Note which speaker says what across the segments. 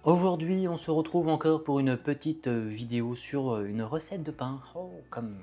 Speaker 1: Aujourd'hui, on se retrouve encore pour une petite vidéo sur une recette de pain. Oh, comme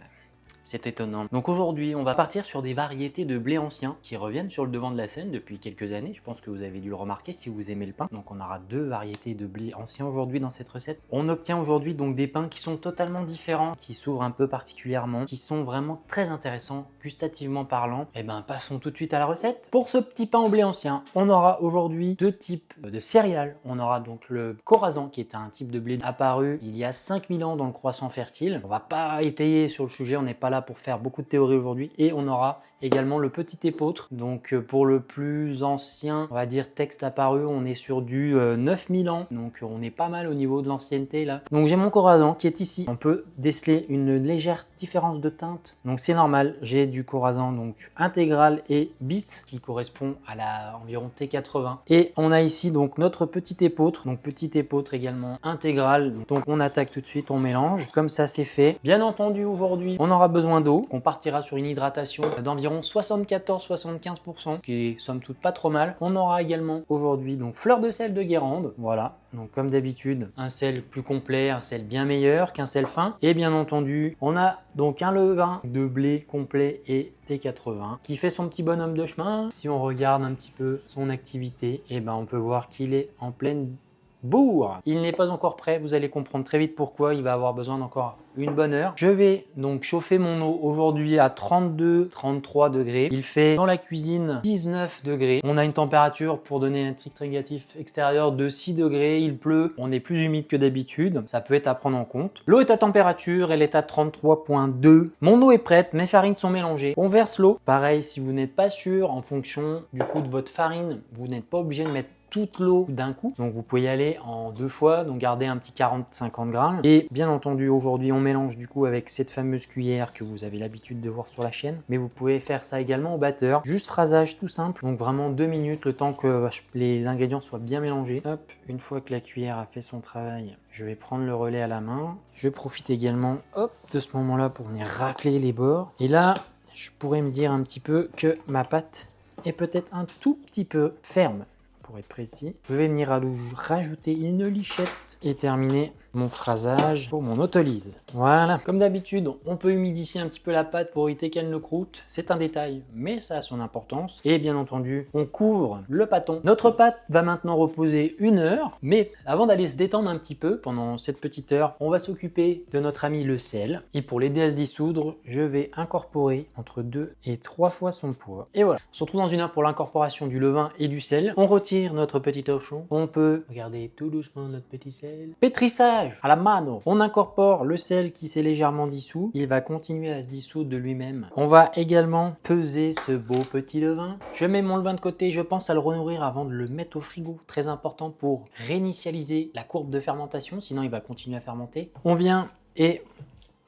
Speaker 1: c'est étonnant. Donc aujourd'hui, on va partir sur des variétés de blé ancien qui reviennent sur le devant de la scène depuis quelques années. Je pense que vous avez dû le remarquer si vous aimez le pain. Donc on aura deux variétés de blé ancien aujourd'hui dans cette recette. On obtient aujourd'hui donc des pains qui sont totalement différents, qui s'ouvrent un peu particulièrement, qui sont vraiment très intéressants, gustativement parlant. Et ben passons tout de suite à la recette. Pour ce petit pain au blé ancien, on aura aujourd'hui deux types de céréales. On aura donc le Khorasan qui est un type de blé apparu il y a 5000 ans dans le croissant fertile. On va pas étayer sur le sujet, on n'est pas là pour faire beaucoup de théorie aujourd'hui. Et on aura également le petit épeautre. Donc pour le plus ancien, on va dire texte apparu, on est sur du 9000 ans. Donc on est pas mal au niveau de l'ancienneté là. Donc j'ai mon Khorasan qui est ici. On peut déceler une légère différence de teinte. Donc c'est normal, j'ai du Khorasan donc intégral et bis qui correspond à la environ T80. Et on a ici donc notre petit épeautre. Donc petit épeautre également intégral. Donc on attaque tout de suite, on mélange. Comme ça c'est fait. Bien entendu aujourd'hui, on aura besoin d'eau. On partira sur une hydratation d'environ 74-75%, qui est somme toute pas trop mal. On aura également aujourd'hui donc fleur de sel de Guérande, voilà. Donc comme d'habitude, un sel plus complet, un sel bien meilleur qu'un sel fin. Et bien entendu, on a donc un levain de blé complet et T80 qui fait son petit bonhomme de chemin. Si on regarde un petit peu son activité, et ben on peut voir qu'il est en pleine bourre. Il n'est pas encore prêt, vous allez comprendre très vite pourquoi. Il va avoir besoin d'encore une bonne heure. Je vais donc chauffer mon eau aujourd'hui à 32-33 degrés. Il fait dans la cuisine 19 degrés. On a une température pour donner un titre négatif extérieur de 6 degrés. Il pleut, on est plus humide que d'habitude. Ça peut être à prendre en compte. L'eau est à température, elle est à 33,2. Mon eau est prête, mes farines sont mélangées. On verse l'eau. Pareil, si vous n'êtes pas sûr, en fonction du coup de votre farine, vous n'êtes pas obligé de mettre toute l'eau d'un coup. Donc vous pouvez y aller en deux fois, donc garder un petit 40-50 grammes. Et bien entendu, aujourd'hui, on mélange du coup avec cette fameuse cuillère que vous avez l'habitude de voir sur la chaîne. Mais vous pouvez faire ça également au batteur. Juste phrasage tout simple. Donc vraiment 2 minutes, le temps que les ingrédients soient bien mélangés. Hop, une fois que la cuillère a fait son travail, je vais prendre le relais à la main. Je profite également, hop, de ce moment-là pour venir racler les bords. Et là, je pourrais me dire un petit peu que ma pâte est peut-être un tout petit peu ferme. Pour être précis, je vais venir rajouter une lichette et terminer mon phrasage pour mon autolyse. Voilà, comme d'habitude, on peut humidifier un petit peu la pâte pour éviter qu'elle ne croûte. C'est un détail, mais ça a son importance. Et bien entendu, on couvre le pâton. Notre pâte va maintenant reposer 1 heure, mais avant d'aller se détendre un petit peu pendant cette petite heure, on va s'occuper de notre ami le sel. Et pour l'aider à se dissoudre, je vais incorporer entre 2 et 3 fois son poids. Et voilà, on se retrouve dans 1 heure pour l'incorporation du levain et du sel. On retire notre petit torchon. On peut regarder tout doucement notre petit sel. Pétrissage à la mano. On incorpore le sel qui s'est légèrement dissous. Il va continuer à se dissoudre de lui-même. On va également peser ce beau petit levain. Je mets mon levain de côté. Je pense à le renourrir avant de le mettre au frigo. Très important pour réinitialiser la courbe de fermentation. Sinon, il va continuer à fermenter. On vient et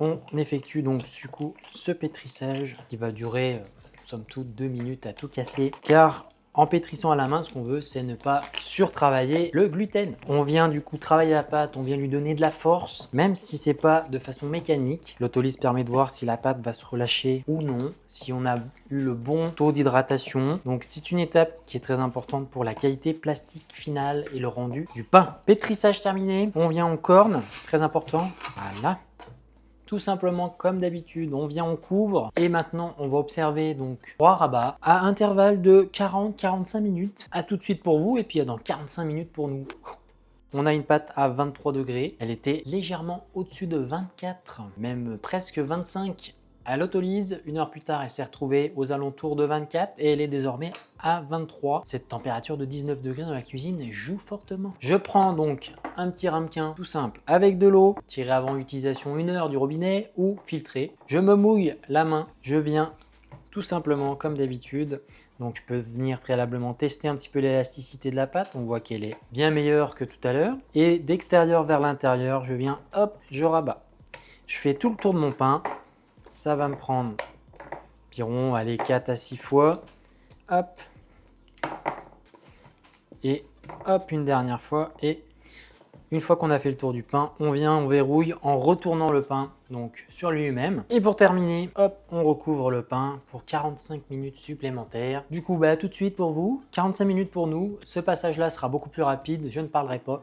Speaker 1: on effectue donc du coup ce pétrissage qui va durer somme toute 2 minutes à tout casser. Car en pétrissant à la main, ce qu'on veut, c'est ne pas surtravailler le gluten. On vient du coup travailler la pâte, on vient lui donner de la force, même si c'est pas de façon mécanique. L'autolyse permet de voir si la pâte va se relâcher ou non, si on a eu le bon taux d'hydratation. Donc c'est une étape qui est très importante pour la qualité plastique finale et le rendu du pain. Pétrissage terminé, on vient en corne, très important. Voilà. Tout simplement comme d'habitude, on vient, on couvre et maintenant on va observer donc 3 rabats à intervalle de 40-45 minutes. À tout de suite pour vous et puis dans 45 minutes pour nous. On a une pâte à 23 degrés, elle était légèrement au-dessus de 24, même presque 25 à l'autolyse. 1 heure plus tard, elle s'est retrouvée aux alentours de 24 et elle est désormais à 23. Cette température de 19 degrés dans la cuisine joue fortement. Je prends donc un petit ramequin tout simple avec de l'eau, tirée avant utilisation 1 heure du robinet ou filtrée. Je me mouille la main, je viens tout simplement comme d'habitude. Donc je peux venir préalablement tester un petit peu l'élasticité de la pâte. On voit qu'elle est bien meilleure que tout à l'heure. Et d'extérieur vers l'intérieur, je viens, hop, je rabats. Je fais tout le tour de mon pain. Ça va me prendre environ 4 à 6 fois. Hop. Et hop, une dernière fois. Et une fois qu'on a fait le tour du pain, on vient, on verrouille en retournant le pain donc sur lui-même. Et pour terminer, hop, on recouvre le pain pour 45 minutes supplémentaires. Du coup, tout de suite pour vous, 45 minutes pour nous. Ce passage-là sera beaucoup plus rapide, je ne parlerai pas.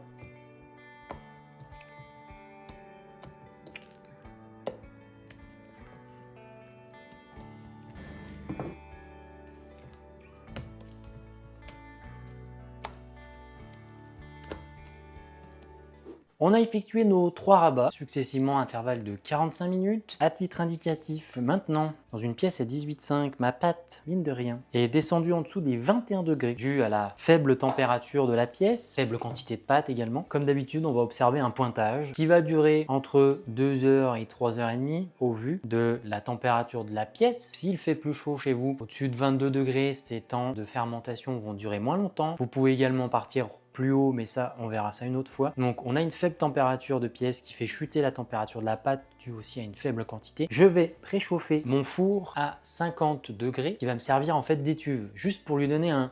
Speaker 1: On a effectué nos 3 rabats, successivement à intervalle de 45 minutes. À titre indicatif, maintenant, dans une pièce à 18,5, ma pâte, mine de rien, est descendue en dessous des 21 degrés, dû à la faible température de la pièce, faible quantité de pâte également. Comme d'habitude, on va observer un pointage qui va durer entre 2 heures et 3 heures et demie, au vu de la température de la pièce. S'il fait plus chaud chez vous, au-dessus de 22 degrés, ces temps de fermentation vont durer moins longtemps. Vous pouvez également partir plus haut, mais ça, on verra ça une autre fois. Donc, on a une faible température de pièce qui fait chuter la température de la pâte, due aussi à une faible quantité. Je vais préchauffer mon four à 50 degrés, qui va me servir en fait d'étuve, juste pour lui donner un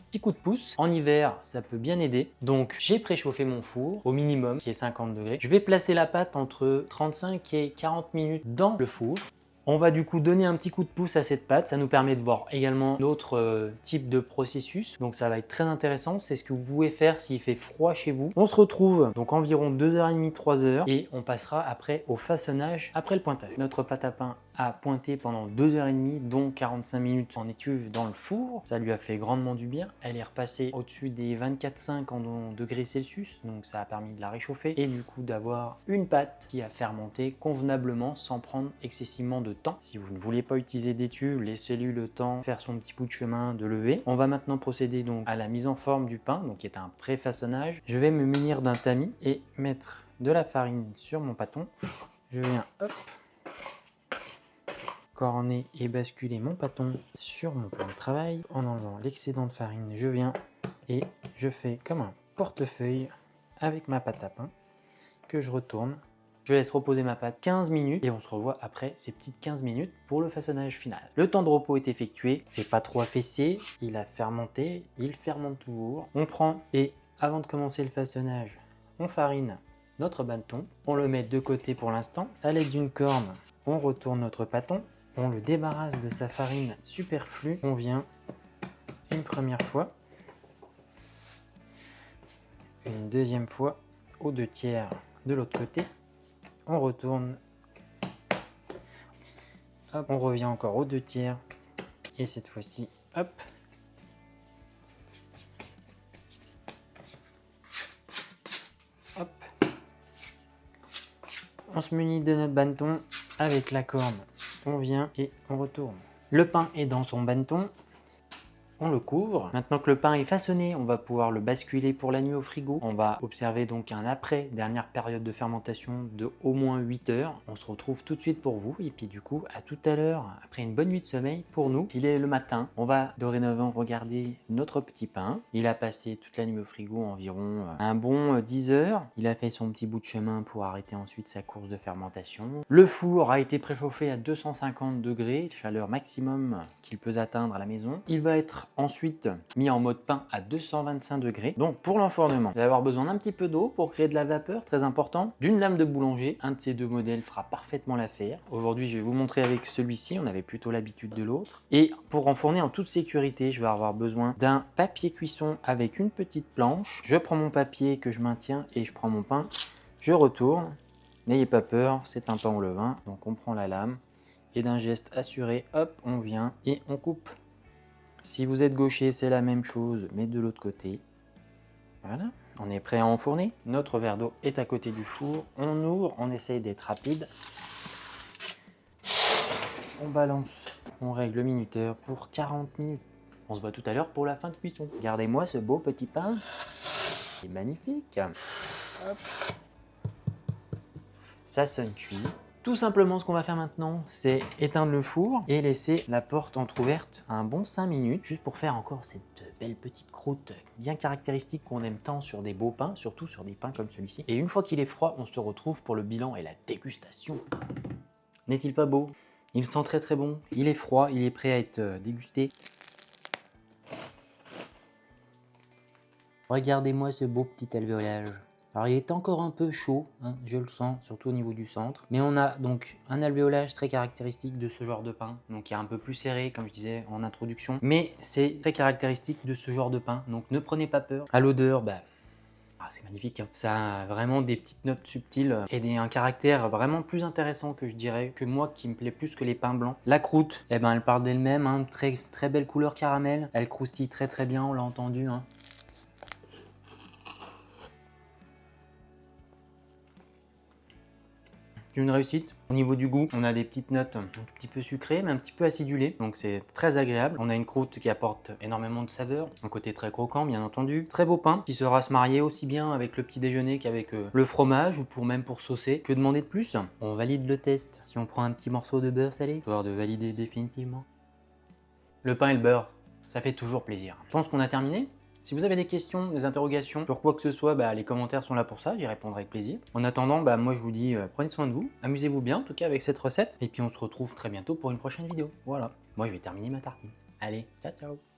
Speaker 1: petit coup de pouce. En hiver, ça peut bien aider. Donc, j'ai préchauffé mon four au minimum, qui est 50 degrés. Je vais placer la pâte entre 35 et 40 minutes dans le four. On va du coup donner un petit coup de pouce à cette pâte, ça nous permet de voir également d'autres types de processus, donc ça va être très intéressant, c'est ce que vous pouvez faire s'il fait froid chez vous. On se retrouve donc environ 2h30, 3h et on passera après au façonnage après le pointage. Notre pâte à pain a pointé pendant 2h30, dont 45 minutes en étuve dans le four, ça lui a fait grandement du bien. Elle est repassée au-dessus des 24,5 en degrés Celsius, donc ça a permis de la réchauffer et du coup d'avoir une pâte qui a fermenté convenablement sans prendre excessivement de temps. Si vous ne voulez pas utiliser d'étuve, laissez-lui le temps de faire son petit bout de chemin, de lever. On va maintenant procéder donc à la mise en forme du pain, donc qui est un pré-façonnage. Je vais me munir d'un tamis et mettre de la farine sur mon pâton. Je viens, hop, corner et basculer mon pâton sur mon plan de travail. En enlevant l'excédent de farine, je viens et je fais comme un portefeuille avec ma pâte à pain que je retourne. Je laisse reposer ma pâte 15 minutes et on se revoit après ces petites 15 minutes pour le façonnage final. Le temps de repos est effectué, c'est pas trop affaissé, il a fermenté, il fermente toujours. On prend et avant de commencer le façonnage, on farine notre bâton, on le met de côté pour l'instant. À l'aide d'une corne, on retourne notre pâton, on le débarrasse de sa farine superflue. On vient une première fois, une deuxième fois aux 2/3 de l'autre côté. On retourne, hop, on revient encore aux 2/3 et cette fois-ci, hop, hop, on se munit de notre bâton avec la corne, on vient et on retourne. Le pain est dans son bâton. On le couvre. Maintenant que le pain est façonné, on va pouvoir le basculer pour la nuit au frigo. On va observer donc un après dernière période de fermentation de au moins 8 heures. On se retrouve tout de suite pour vous et puis du coup à tout à l'heure après une bonne nuit de sommeil pour nous. Il est le matin. On va dorénavant regarder notre petit pain. Il a passé toute la nuit au frigo environ un bon 10 heures. Il a fait son petit bout de chemin pour arrêter ensuite sa course de fermentation. Le four a été préchauffé à 250 degrés, chaleur maximum qu'il peut atteindre à la maison. Il va être ensuite mis en mode pain à 225 degrés. Donc pour l'enfournement, il va avoir besoin d'un petit peu d'eau pour créer de la vapeur, très important, d'une lame de boulanger. Un de ces deux modèles fera parfaitement l'affaire. Aujourd'hui, je vais vous montrer avec celui-ci, on avait plutôt l'habitude de l'autre. Et pour enfourner en toute sécurité, je vais avoir besoin d'un papier cuisson avec une petite planche. Je prends mon papier que je maintiens et je prends mon pain, je retourne. N'ayez pas peur, c'est un pain au levain, donc on prend la lame et d'un geste assuré, hop, on vient et on coupe. Si vous êtes gaucher, c'est la même chose, mais de l'autre côté. Voilà, on est prêt à enfourner. Notre verre d'eau est à côté du four. On ouvre, on essaye d'être rapide. On balance, on règle le minuteur pour 40 minutes. On se voit tout à l'heure pour la fin de cuisson. Regardez-moi ce beau petit pain. C'est magnifique. Hop. Ça sonne cuit. Tout simplement, ce qu'on va faire maintenant, c'est éteindre le four et laisser la porte entrouverte un bon 5 minutes, juste pour faire encore cette belle petite croûte bien caractéristique qu'on aime tant sur des beaux pains, surtout sur des pains comme celui-ci. Et une fois qu'il est froid, on se retrouve pour le bilan et la dégustation. N'est-il pas beau? Il sent très très bon, il est froid, il est prêt à être dégusté. Regardez-moi ce beau petit alvéolage. Alors il est encore un peu chaud, hein, je le sens, surtout au niveau du centre. Mais on a donc un alvéolage très caractéristique de ce genre de pain. Donc qui est un peu plus serré, comme je disais en introduction. Mais c'est très caractéristique de ce genre de pain. Donc ne prenez pas peur. À l'odeur, c'est magnifique. Hein. Ça a vraiment des petites notes subtiles et un caractère vraiment plus intéressant que je dirais, que moi qui me plaît plus que les pains blancs. La croûte, eh ben, elle parle d'elle-même. Hein, très, très belle couleur caramel. Elle croustille très très bien, on l'a entendu. Hein. c'est une réussite. Au niveau du goût, on a des petites notes un tout petit peu sucrées, mais un petit peu acidulées, donc c'est très agréable. On a une croûte qui apporte énormément de saveur, un côté très croquant bien entendu. Très beau pain qui saura se marier aussi bien avec le petit déjeuner qu'avec le fromage ou même pour saucer. Que demander de plus? On valide le test. Si on prend un petit morceau de beurre salé, histoire de valider définitivement. Le pain et le beurre, ça fait toujours plaisir. Je pense qu'on a terminé. Si vous avez des questions, des interrogations sur quoi que ce soit, les commentaires sont là pour ça, j'y répondrai avec plaisir. En attendant, moi je vous dis prenez soin de vous, amusez-vous bien en tout cas avec cette recette, et puis on se retrouve très bientôt pour une prochaine vidéo. Voilà, moi je vais terminer ma tartine. Allez, ciao ciao!